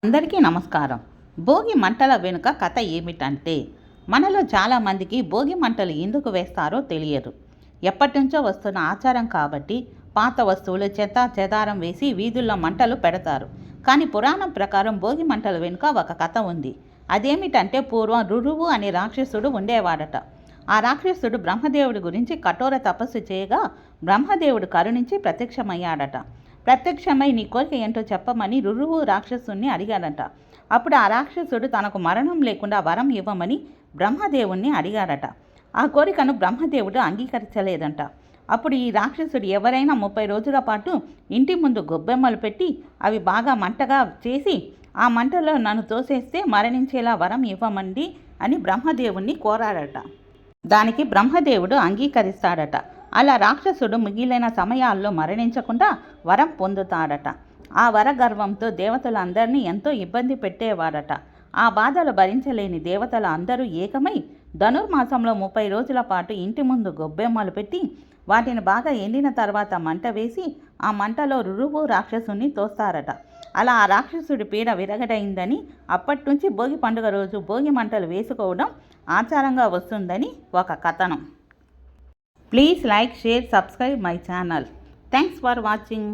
అందరికీ నమస్కారం. భోగి మంటల వెనుక కథ ఏమిటంటే, మనలో చాలామందికి భోగి మంటలు ఎందుకు వేస్తారో తెలియదు. ఎప్పటి నుంచో వస్తున్న ఆచారం కాబట్టి పాత వస్తువులు చెత్త చెదారం వేసి వీధుల్లో మంటలు పెడతారు. కానీ పురాణం ప్రకారం భోగి మంటల వెనుక ఒక కథ ఉంది. అదేమిటంటే, పూర్వం రురువు అనే రాక్షసుడు ఉండేవాడట. ఆ రాక్షసుడు బ్రహ్మదేవుడి గురించి కఠోర తపస్సు చేయగా బ్రహ్మదేవుడు కరుణించి ప్రత్యక్షమయ్యాడట. ప్రత్యక్షమై నీ కోరిక ఏంటో చెప్పమని రురువు రాక్షసుని అడిగాడట. అప్పుడు ఆ రాక్షసుడు తనకు మరణం లేకుండా వరం ఇవ్వమని బ్రహ్మదేవుణ్ణి అడిగాడట. ఆ కోరికను బ్రహ్మదేవుడు అంగీకరించలేదంట. అప్పుడు ఈ రాక్షసుడు ఎవరైనా 30 రోజుల పాటు ఇంటి ముందు గొబ్బెమ్మలు పెట్టి అవి బాగా మంటగా చేసి ఆ మంటలో నన్ను తోసేస్తే మరణించేలా వరం ఇవ్వమండి అని బ్రహ్మదేవుణ్ణి కోరాడట. దానికి బ్రహ్మదేవుడు అంగీకరిస్తాడట. అలా రాక్షసుడు మిగిలిన సమయాల్లో మరణించకుండా వరం పొందుతాడట. ఆ వర గర్వంతో దేవతలందరినీ ఎంతో ఇబ్బంది పెట్టేవాడట. ఆ బాధలు భరించలేని దేవతలు అందరూ ఏకమై ధనుర్మాసంలో 30 రోజుల పాటు ఇంటి ముందు గొబ్బెమ్మలు పెట్టి వాటిని బాగా ఎండిన తర్వాత మంట వేసి ఆ మంటలో రురువు రాక్షసుని తోస్తారట. అలా ఆ రాక్షసుడి పీడ విరగడైందని అప్పటి నుంచి భోగి పండుగ రోజు భోగి మంటలు వేసుకోవడం ఆచారంగా వస్తుందని ఒక కథనం. Please like, share, subscribe my channel. Thanks for watching.